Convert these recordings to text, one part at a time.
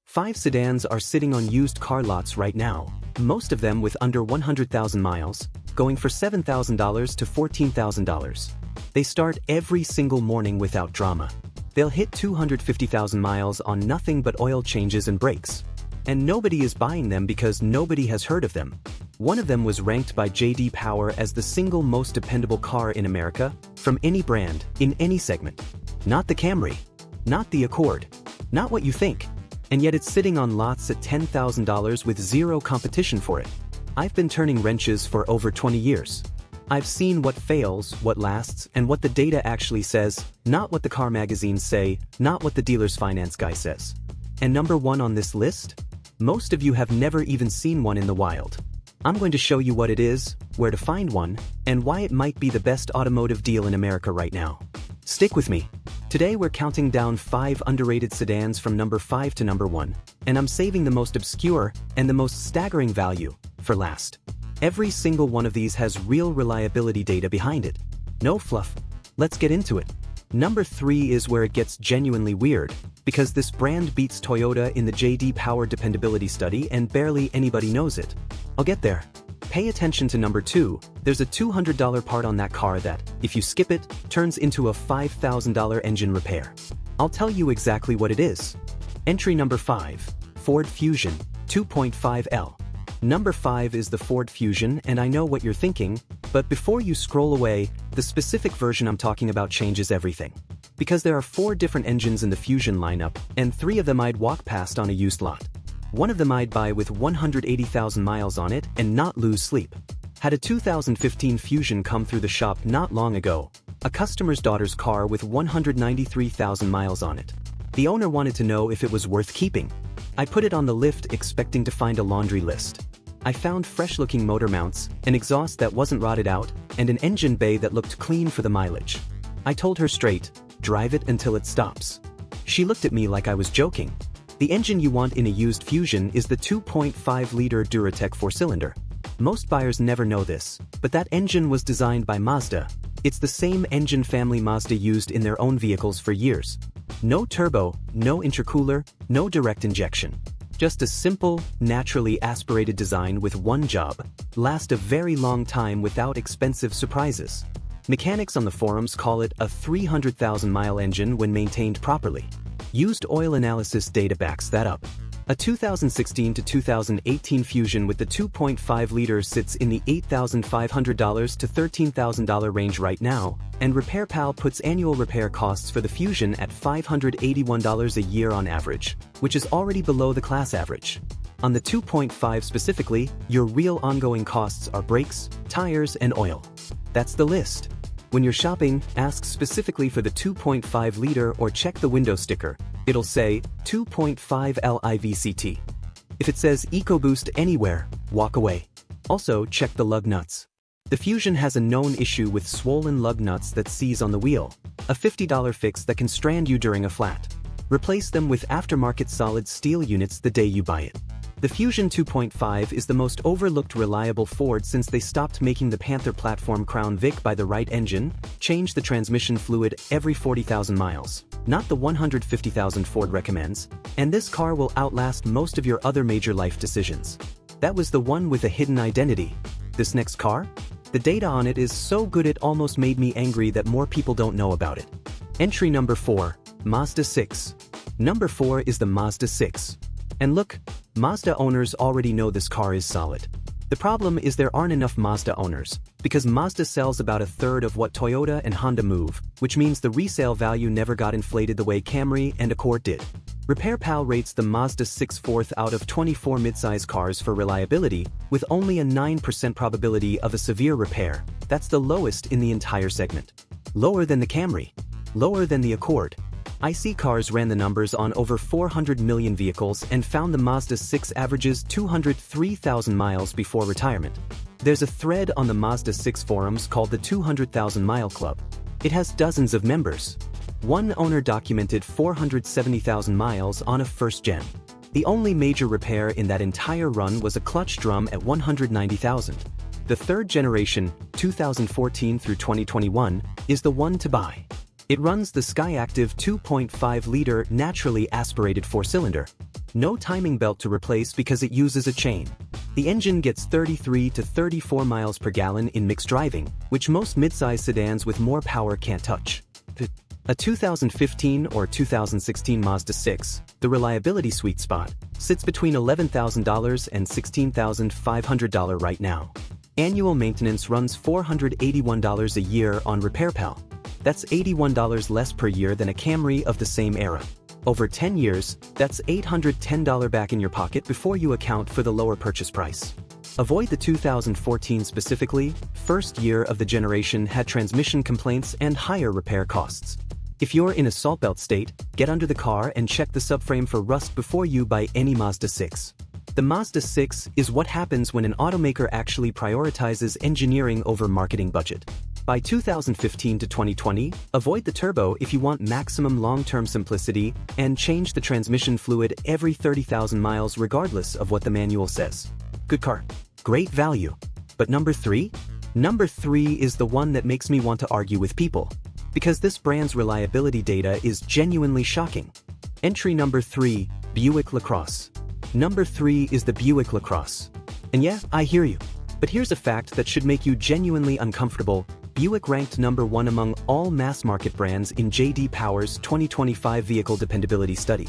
5 sedans are sitting on used car lots right now, most of them with under 100,000 miles, going for $7,000 to $14,000. They start every single morning without drama. They'll hit 250,000 miles on nothing but oil changes and brakes. And nobody is buying them because nobody has heard of them. One of them was ranked by J.D. Power as the single most dependable car in America, from any brand, in any segment. Not the Camry. Not the Accord. Not what you think. And yet it's sitting on lots at $10,000 with zero competition for it. I've been turning wrenches for over 20 years. I've seen what fails, what lasts, and what the data actually says, not what the car magazines say, not what the dealer's finance guy says. And number one on this list? Most of you have never even seen one in the wild. I'm going to show you what it is, where to find one, and why it might be the best automotive deal in America right now. Stick with me. Today we're counting down 5 underrated sedans from number 5 to number 1, and I'm saving the most obscure and the most staggering value for last. Every single one of these has real reliability data behind it. No fluff. Let's get into it. Number 3 is where it gets genuinely weird, because this brand beats Toyota in the J.D. Power dependability study and barely anybody knows it. I'll get there. Pay attention to number 2, there's a $200 part on that car that, if you skip it, turns into a $5,000 engine repair. I'll tell you exactly what it is. Entry number 5, Ford Fusion, 2.5L. Number 5 is the Ford Fusion, and I know what you're thinking, but before you scroll away, the specific version I'm talking about changes everything. Because there are 4 different engines in the Fusion lineup, and 3 of them I'd walk past on a used lot. One of them I'd buy with 180,000 miles on it and not lose sleep. Had a 2015 Fusion come through the shop not long ago, a customer's daughter's car with 193,000 miles on it. The owner wanted to know if it was worth keeping. I put it on the lift expecting to find a laundry list. I found fresh-looking motor mounts, an exhaust that wasn't rotted out, and an engine bay that looked clean for the mileage. I told her straight, drive it until it stops. She looked at me like I was joking. The engine you want in a used Fusion is the 2.5-liter Duratec 4-cylinder. Most buyers never know this, but that engine was designed by Mazda. It's the same engine family Mazda used in their own vehicles for years. No turbo, no intercooler, no direct injection. Just a simple, naturally aspirated design with one job: last a very long time without expensive surprises. Mechanics on the forums call it a 300,000-mile engine when maintained properly. Used oil analysis data backs that up. A 2016 to 2018 Fusion with the 2.5-liter sits in the $8,500 to $13,000 range right now, and RepairPal puts annual repair costs for the Fusion at $581 a year on average, which is already below the class average. On the 2.5 specifically, your real ongoing costs are brakes, tires, and oil. That's the list. When you're shopping, ask specifically for the 2.5-liter or check the window sticker. It'll say 2.5 LIVCT. If it says EcoBoost anywhere, walk away. Also, check the lug nuts. The Fusion has a known issue with swollen lug nuts that seize on the wheel, a $50 fix that can strand you during a flat. Replace them with aftermarket solid steel units the day you buy it. The Fusion 2.5 is the most overlooked reliable Ford since they stopped making the Panther platform Crown Vic by the right engine, changed the transmission fluid every 40,000 miles, not the 150,000 Ford recommends, and this car will outlast most of your other major life decisions. That was the one with a hidden identity. This next car? The data on it is so good it almost made me angry that more people don't know about it. Entry number 4, Mazda 6. Number 4 is the Mazda 6. And look, Mazda owners already know this car is solid. The problem is there aren't enough Mazda owners, because Mazda sells about a third of what Toyota and Honda move, which means the resale value never got inflated the way Camry and Accord did. RepairPal rates the Mazda 6 4th out of 24 midsize cars for reliability, with only a 9% probability of a severe repair. That's the lowest in the entire segment. Lower than the Camry. Lower than the Accord. iSeeCars ran the numbers on over 400 million vehicles and found the Mazda 6 averages 203,000 miles before retirement. There's a thread on the Mazda 6 forums called the 200,000 Mile Club. It has dozens of members. One owner documented 470,000 miles on a first-gen. The only major repair in that entire run was a clutch drum at 190,000. The third generation, 2014 through 2021, is the one to buy. It runs the SkyActiv 2.5-liter naturally aspirated 4-cylinder. No timing belt to replace because it uses a chain. The engine gets 33 to 34 miles per gallon in mixed driving, which most midsize sedans with more power can't touch. A 2015 or 2016 Mazda 6, the reliability sweet spot, sits between $11,000 and $16,500 right now. Annual maintenance runs $481 a year on RepairPal. That's $81 less per year than a Camry of the same era. Over 10 years, that's $810 back in your pocket before you account for the lower purchase price. Avoid the 2014 specifically, first year of the generation had transmission complaints and higher repair costs. If you're in a salt belt state, get under the car and check the subframe for rust before you buy any Mazda 6. The Mazda 6 is what happens when an automaker actually prioritizes engineering over marketing budget. By 2015 to 2020, avoid the turbo if you want maximum long-term simplicity and change the transmission fluid every 30,000 miles regardless of what the manual says. Good car. Great value. But number 3? Number 3 is the one that makes me want to argue with people. Because this brand's reliability data is genuinely shocking. Entry number 3, Buick LaCrosse. Number 3 is the Buick LaCrosse. And yeah, I hear you. But here's a fact that should make you genuinely uncomfortable. Buick ranked number 1 among all mass-market brands in J.D. Power's 2025 Vehicle Dependability Study.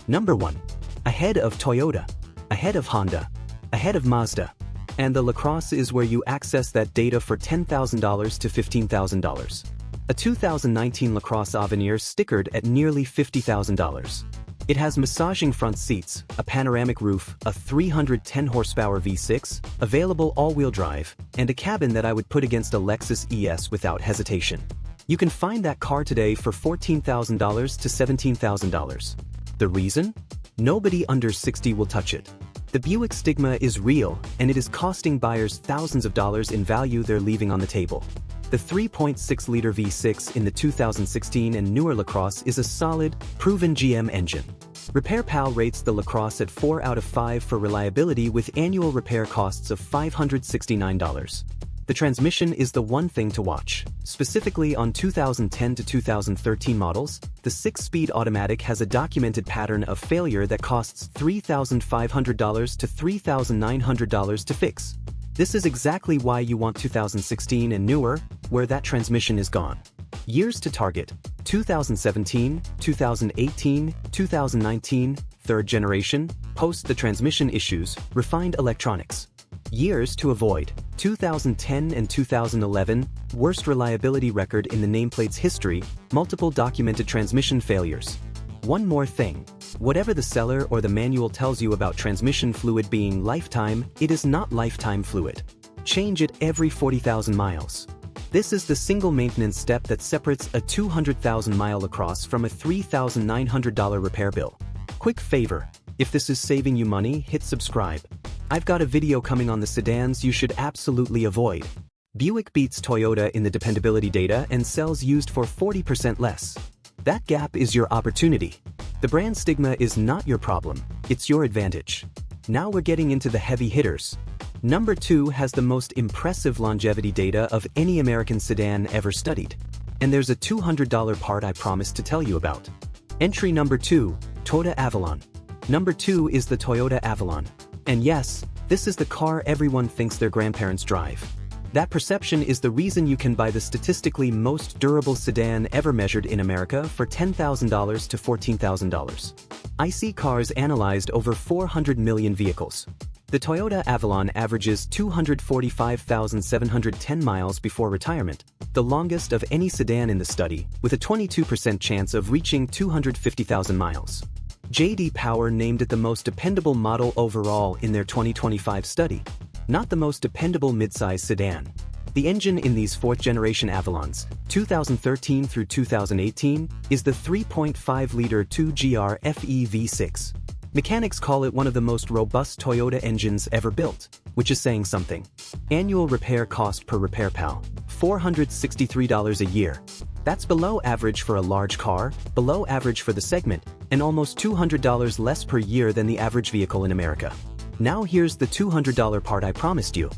Number 1. Ahead of Toyota. Ahead of Honda. Ahead of Mazda. And the LaCrosse is where you access that data for $10,000 to $15,000. A 2019 LaCrosse Avenir stickered at nearly $50,000. It has massaging front seats, a panoramic roof, a 310 horsepower V6, available all-wheel drive, and a cabin that I would put against a Lexus ES without hesitation. You can find that car today for $14,000 to $17,000. The reason? Nobody under 60 will touch it. The Buick stigma is real, and it is costing buyers thousands of dollars in value they're leaving on the table. The 3.6-liter V6 in the 2016 and newer LaCrosse is a solid, proven GM engine. RepairPal rates the LaCrosse at 4 out of 5 for reliability with annual repair costs of $569. The transmission is the one thing to watch. Specifically on 2010 to 2013 models, the 6-speed automatic has a documented pattern of failure that costs $3,500 to $3,900 to fix. This is exactly why you want 2016 and newer, where that transmission is gone. Years to target: 2017, 2018, 2019, third generation, post the transmission issues, refined electronics. Years to avoid: 2010 and 2011, worst reliability record in the nameplate's history, multiple documented transmission failures. One more thing. Whatever the seller or the manual tells you about transmission fluid being lifetime, it is not lifetime fluid. Change it every 40,000 miles. This is the single maintenance step that separates a 200,000-mile LaCrosse from a $3,900 repair bill. Quick favor, if this is saving you money, hit subscribe. I've got a video coming on the sedans you should absolutely avoid. Buick beats Toyota in the dependability data and sells used for 40% less. That gap is your opportunity. The brand stigma is not your problem, it's your advantage. Now we're getting into the heavy hitters. Number 2 has the most impressive longevity data of any American sedan ever studied. And there's a $200 part I promised to tell you about. Entry number 2, Toyota Avalon. Number 2 is the Toyota Avalon. And yes, this is the car everyone thinks their grandparents drive. That perception is the reason you can buy the statistically most durable sedan ever measured in America for $10,000 to $14,000. iSeeCars analyzed over 400 million vehicles. The Toyota Avalon averages 245,710 miles before retirement, the longest of any sedan in the study, with a 22% chance of reaching 250,000 miles. J.D. Power named it the most dependable model overall in their 2025 study, not the most dependable midsize sedan. The engine in these fourth-generation Avalons, 2013 through 2018, is the 3.5-liter 2GR FE V6. Mechanics call it one of the most robust Toyota engines ever built, which is saying something. Annual repair cost per RepairPal, $463 a year. That's below average for a large car, below average for the segment, and almost $200 less per year than the average vehicle in America. Now here's the $200 part I promised you.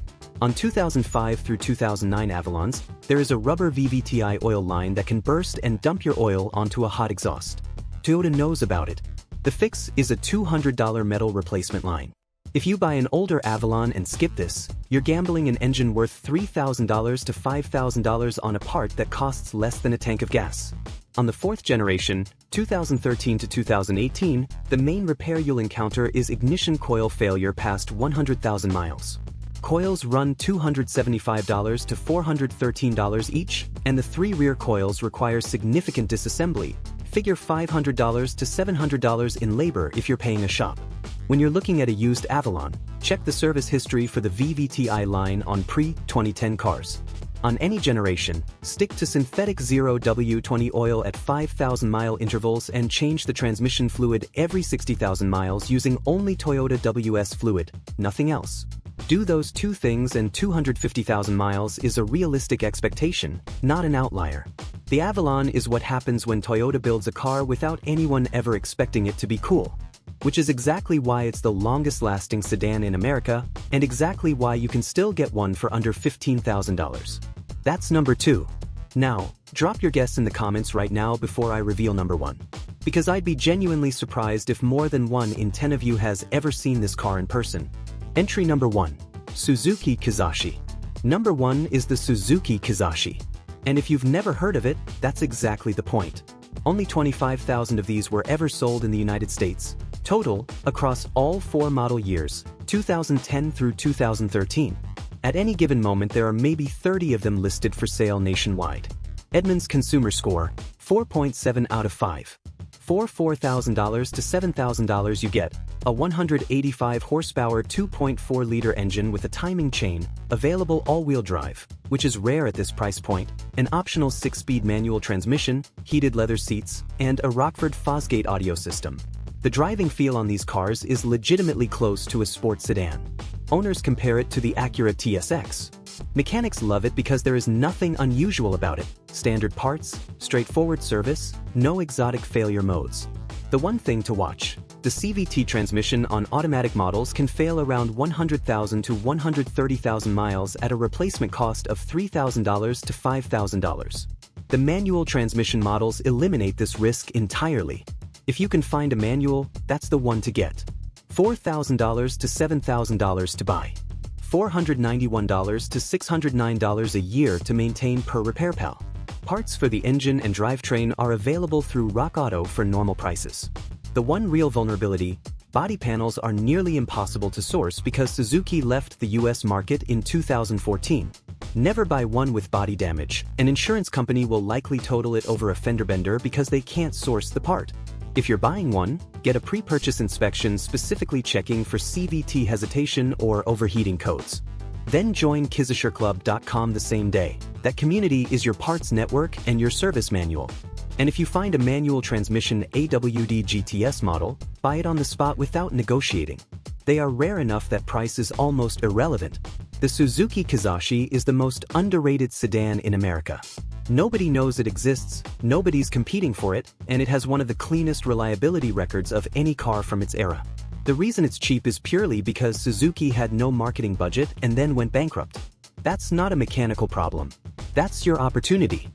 On 2005 through 2009 Avalons, there is a rubber VVTi oil line that can burst and dump your oil onto a hot exhaust. Toyota knows about it. The fix is a $200 metal replacement line. If you buy an older Avalon and skip this, you're gambling an engine worth $3,000 to $5,000 on a part that costs less than a tank of gas. On the 4th generation, 2013 to 2018, the main repair you'll encounter is ignition coil failure past 100,000 miles. Coils run $275 to $413 each, and the 3 rear coils require significant disassembly, figure $500 to $700 in labor if you're paying a shop. When you're looking at a used Avalon, check the service history for the VVTi line on pre-2010 cars. On any generation, stick to synthetic 0W20 oil at 5,000-mile intervals and change the transmission fluid every 60,000 miles using only Toyota WS fluid, nothing else. Do those 2 things and 250,000 miles is a realistic expectation, not an outlier. The Avalon is what happens when Toyota builds a car without anyone ever expecting it to be cool. Which is exactly why it's the longest-lasting sedan in America, and exactly why you can still get one for under $15,000. That's number 2. Now, drop your guess in the comments right now before I reveal number 1. Because I'd be genuinely surprised if more than 1 in 10 of you has ever seen this car in person. Entry number 1. Suzuki Kizashi. Number 1 is the Suzuki Kizashi. And if you've never heard of it, that's exactly the point. Only 25,000 of these were ever sold in the United States. Total, across all 4 model years, 2010 through 2013. At any given moment there are maybe 30 of them listed for sale nationwide. Edmunds Consumer Score, 4.7 out of 5. For $4,000 to $7,000 you get a 185 horsepower 2.4-liter engine with a timing chain, available all-wheel drive, which is rare at this price point, an optional 6-speed manual transmission, heated leather seats, and a Rockford Fosgate audio system. The driving feel on these cars is legitimately close to a sports sedan. Owners compare it to the Acura TSX. Mechanics love it because there is nothing unusual about it. Standard parts, straightforward service, no exotic failure modes. The one thing to watch: the CVT transmission on automatic models can fail around 100,000 to 130,000 miles at a replacement cost of $3,000 to $5,000. The manual transmission models eliminate this risk entirely. If you can find a manual, that's the one to get. $4,000 to $7,000 to buy. $491 to $609 a year to maintain per RepairPal. Parts for the engine and drivetrain are available through Rock Auto for normal prices. The one real vulnerability: body panels are nearly impossible to source because Suzuki left the US market in 2014. Never buy one with body damage. An insurance company will likely total it over a fender bender because they can't source the part. If you're buying one, get a pre-purchase inspection specifically checking for CVT hesitation or overheating codes. Then join KizashiClub.com the same day. That community is your parts network and your service manual. And if you find a manual transmission AWD GTS model, buy it on the spot without negotiating. They are rare enough that price is almost irrelevant. The Suzuki Kizashi is the most underrated sedan in America. Nobody knows it exists, nobody's competing for it, and it has one of the cleanest reliability records of any car from its era. The reason it's cheap is purely because Suzuki had no marketing budget and then went bankrupt. That's not a mechanical problem. That's your opportunity.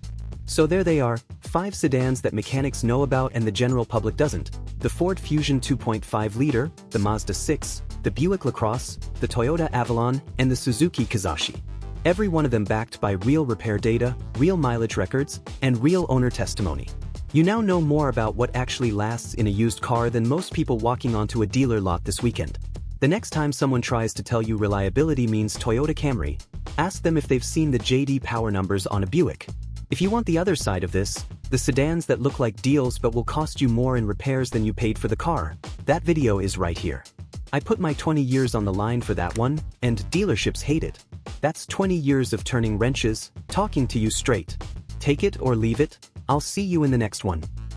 So there they are, 5 sedans that mechanics know about and the general public doesn't. The Ford Fusion 2.5-liter, the Mazda 6, the Buick LaCrosse, the Toyota Avalon, and the Suzuki Kizashi. Every one of them backed by real repair data, real mileage records, and real owner testimony. You now know more about what actually lasts in a used car than most people walking onto a dealer lot this weekend. The next time someone tries to tell you reliability means Toyota Camry, ask them if they've seen the JD power numbers on a Buick. If you want the other side of this, the sedans that look like deals but will cost you more in repairs than you paid for the car, that video is right here. I put my 20 years on the line for that one, and dealerships hate it. That's 20 years of turning wrenches, talking to you straight. Take it or leave it. I'll see you in the next one.